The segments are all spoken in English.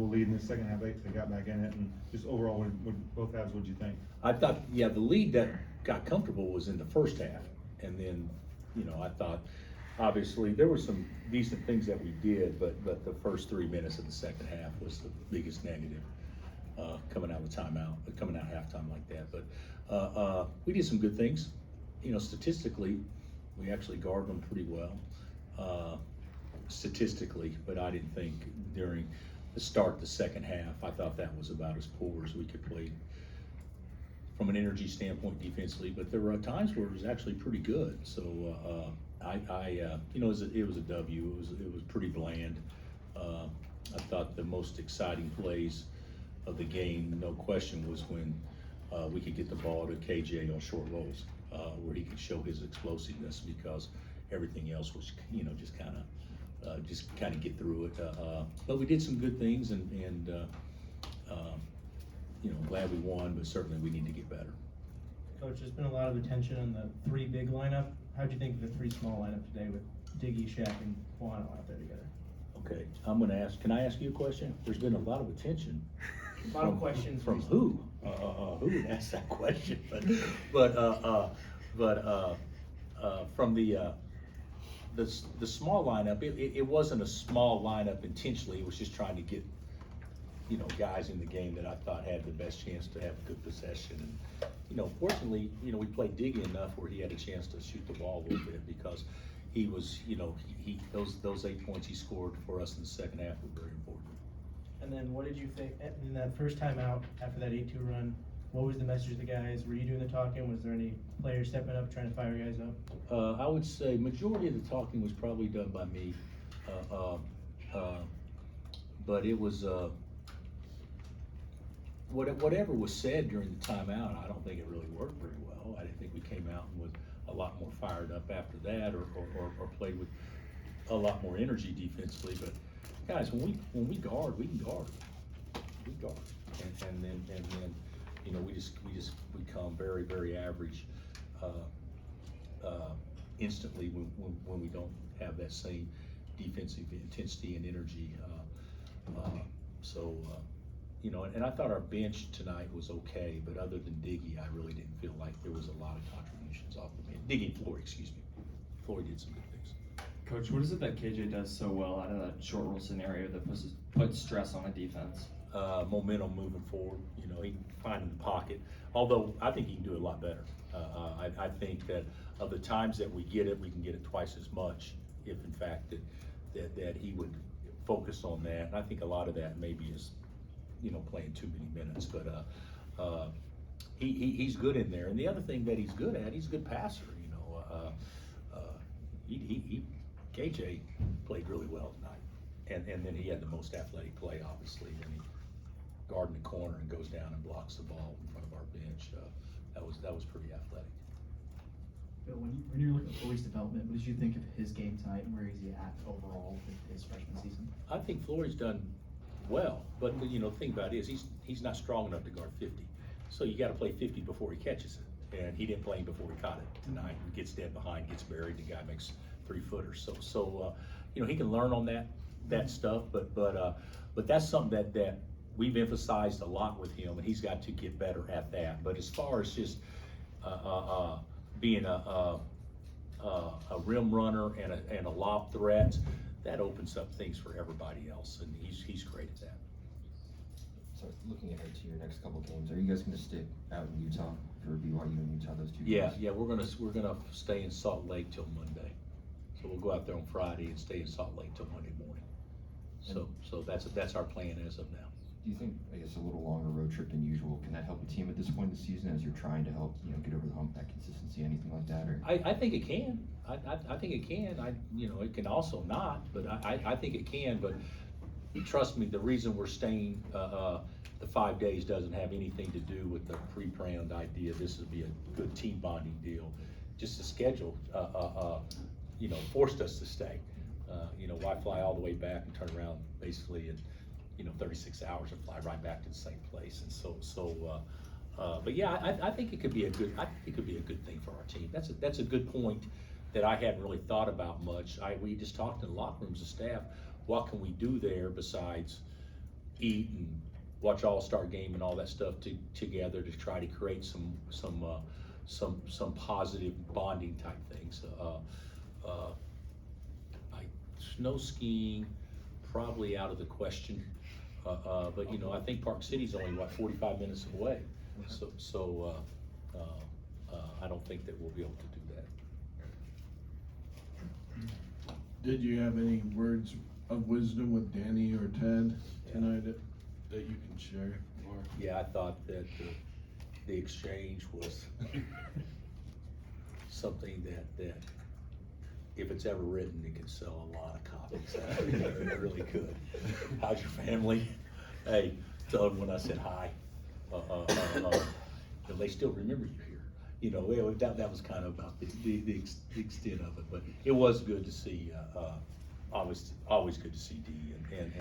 comfortable lead in the second half. They got back in it, and just overall, what both halves, what'd you think? I thought, yeah, the lead that got comfortable was in the first half, and then, I thought, obviously, there were some decent things that we did, but the first 3 minutes of the second half was the biggest negative, coming out of timeout, coming out halftime like that. But we did some good things. Statistically, we actually guarded them pretty well, statistically, but I didn't think during the start, the second half, I thought that was about as poor as we could play from an energy standpoint defensively, but there were times where it was actually pretty good. So it was a W. It was pretty bland. I thought the most exciting plays of the game, no question, was when we could get the ball to KJ on short rolls, where he could show his explosiveness, because everything else was just kind of get through it. But we did some good things, and glad we won, but certainly we need to get better. Coach, there's been a lot of attention on the 3 big lineup. How'd you think of the 3 small lineup today with Diggy, Shaq, and Juan out there together? Okay, can I ask you a question? There's been a lot of attention. A lot of questions. From who? Who would ask that question? But from the small lineup, it wasn't a small lineup intentionally. It was just trying to get guys in the game that I thought had the best chance to have a good possession. And fortunately, we played Diggy enough where he had a chance to shoot the ball a little bit, because he was, those 8 points he scored for us in the second half were very important. And then what did you think in that first time out after that 8-2 run? What was the message to the guys? Were you doing the talking? Was there any players stepping up trying to fire guys up? I would say majority of the talking was probably done by me, but it was whatever was said during the timeout. I don't think it really worked very well. I didn't think we came out and was a lot more fired up after that, or played with a lot more energy defensively. But guys, when we guard, we can guard. We guard, and then we just become very, very average instantly when we don't have that same defensive intensity and energy. And I thought our bench tonight was okay, but other than Diggy, I really didn't feel like there was a lot of contributions off the bench. Diggy and Flory, excuse me. Flory did some good things. Coach, what is it that KJ does so well out of that short roll scenario that puts stress on a defense? Momentum moving forward. He can find in the pocket. Although I think he can do it a lot better. I think that of the times that we get it, we can get it twice as much if, in fact, that he would focus on that. And I think a lot of that maybe is, playing too many minutes. But he's good in there. And the other thing that he's good at, he's a good passer. KJ played really well tonight. And then he had the most athletic play, obviously, when he guarding the corner and goes down and blocks the ball in front of our bench. That was pretty athletic. Bill, when you're looking at Flory's development, what did you think of his game tonight, and where is he at overall with his freshman season? I think Flory's done well, but the thing about it is he's not strong enough to guard 50. So you got to play 50 before he catches it, and he didn't play him before he caught it tonight. He gets dead behind, gets buried, the guy makes 3-footers. So he can learn on that stuff, but that's something that we've emphasized a lot with him, and he's got to get better at that. But as far as just being a rim runner and a lob threat, that opens up things for everybody else, and he's great at that. So looking ahead to your next couple of games, are you guys going to stick out in Utah for BYU and Utah, those 2 games? Yeah, we're gonna stay in Salt Lake till Monday. So we'll go out there on Friday and stay in Salt Lake till Monday morning. So that's our plan as of now. Do you think, I guess, a little longer road trip than usual, can that help the team at this point in the season as you're trying to help, get over the hump, that consistency, anything like that? Or I think it can. I think it can. It can also not, but I think it can. But trust me, the reason we're staying the 5 days doesn't have anything to do with the pre-planned idea. This would be a good team bonding deal. Just the schedule, forced us to stay. Why fly all the way back and turn around basically in 36 hours and fly right back to the same place? And but yeah, I think it could be a good. I think it could be a good thing for our team. That's a good point that I hadn't really thought about much. We just talked in the locker rooms of staff. What can we do there besides eat and watch All-Star Game and all that stuff together to try to create some positive bonding type things. Snow skiing, probably out of the question. But you know, I think Park City's only, what, 45 minutes away. So I don't think that we'll be able to do that. Did you have any words of wisdom with Danny or Ted tonight that you can share? Or Yeah, I thought that the exchange was something that if it's ever written, it could sell a lot of copies. It really could. How's your family? Hey, tell them when I said hi. They still remember you here. You know, that was kind of about the extent of it, but it was good to see. Always good to see Dee and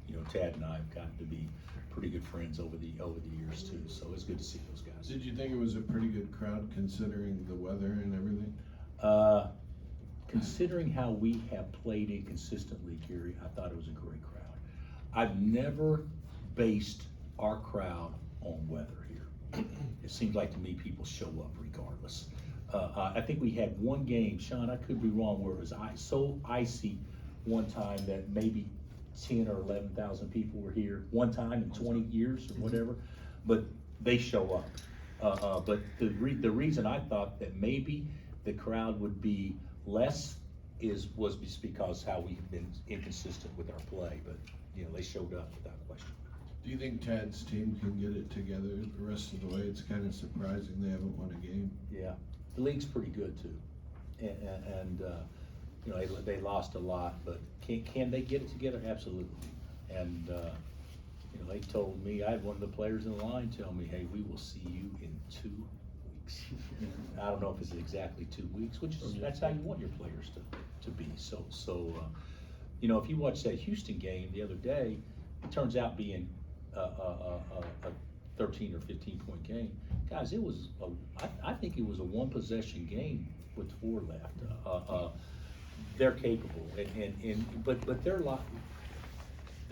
you know, Tad and I have gotten to be pretty good friends over the years too. So it's good to see those guys. did you think it was a pretty good crowd considering the weather and everything? Considering how we have played it consistently, Gary, I thought it was a great crowd. I've never based our crowd on weather here. It seems like to me people show up regardless. I think we had one game, Sean, I could be wrong, where it was so icy one time that maybe 10 or 11,000 people were here one time in 20 years or whatever, but they show up. But the reason I thought that maybe the crowd would be less was just because how we've been inconsistent with our play, but you know, they showed up without question. Do you think Tad's team can get it together the rest of the way? It's kind of surprising they haven't won a game. Yeah, the league's pretty good too, and you know, they lost a lot, but can they get it together? Absolutely. And you know, they told me, I had one of the players in the line tell me, hey, we will see you in 2 weeks. I don't know if it's exactly 2 weeks, which is, that's how you want your players to be. So you know, if you watch that Houston game the other day, it turns out being a 13 or 15 point game. Guys, it was I think it was a one possession game with 4 left. They're capable, but they're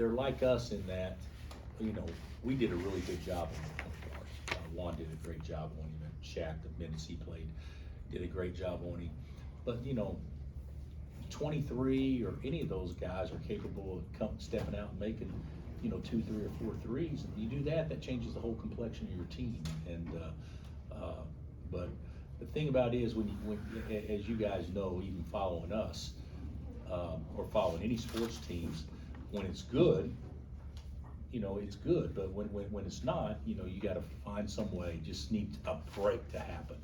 like us in that, you know, we did a really good job on the point guard. Juan did a great job on him, and Shaq, the minutes he played, did a great job on him. But you know, 23 or any of those guys are capable of stepping out and making, you know, 2, 3, or 4 threes. And you do that, that changes the whole complexion of your team. And but the thing about it is, when as you guys know, even following us or following any sports teams, when it's good, you know, it's good. But when it's not, you know, you got to find some way. Just need a break to happen,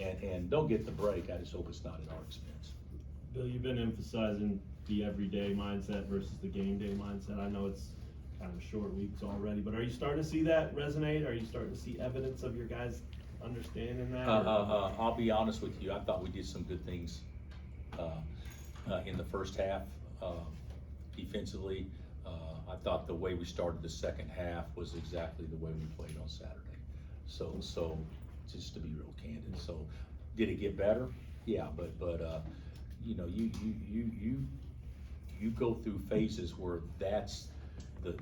and don't get the break. I just hope it's not at our expense. Bill, you've been emphasizing the everyday mindset versus the game day mindset. I know it's kind of short weeks already, but are you starting to see that resonate? Are you starting to see evidence of your guys understanding that? I'll be honest with you. I thought we did some good things in the first half defensively. I thought the way we started the second half was exactly the way we played on Saturday. So just to be real candid. So did it get better? Yeah, but you know, you go through phases where that's the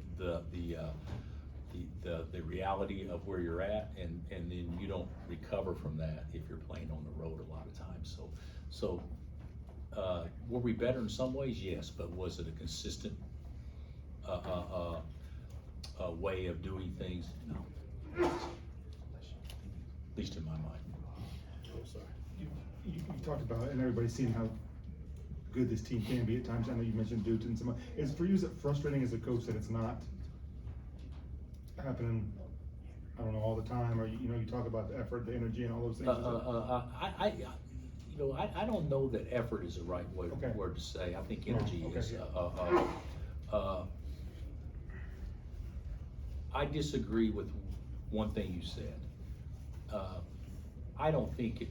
reality of where you're at, and then you don't recover from that if you're playing on the road a lot of times. So were we better in some ways? Yes, but was it a consistent way of doing things? No. At least in my mind. Oh, sorry. You talked about, and everybody's seen how good this team can be at times. I know you mentioned Dude and some. Is for you, is it frustrating as a coach that it's not happening, I don't know, all the time, or you know, you talk about the effort, the energy, and all those things? You know, I don't know that effort is the right word to say. I think energy is. I disagree with one thing you said. I don't think it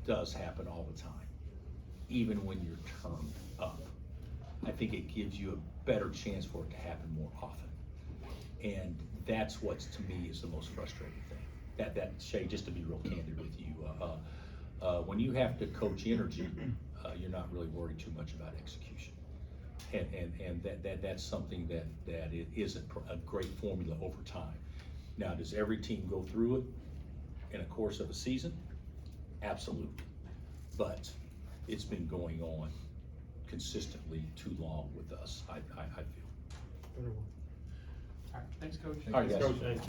does happen all the time, even when you're turned up. I think it gives you a better chance for it to happen more often. And that's what's, to me, is the most frustrating thing. That Shay, just to be real candid with you, when you have to coach energy, you're not really worried too much about execution. And that's something that it isn't a great formula over time. Now, does every team go through it in a course of a season? Absolutely. But it's been going on consistently too long with us, I feel. Better one. All right, thanks, coach. All right, guys. Thanks.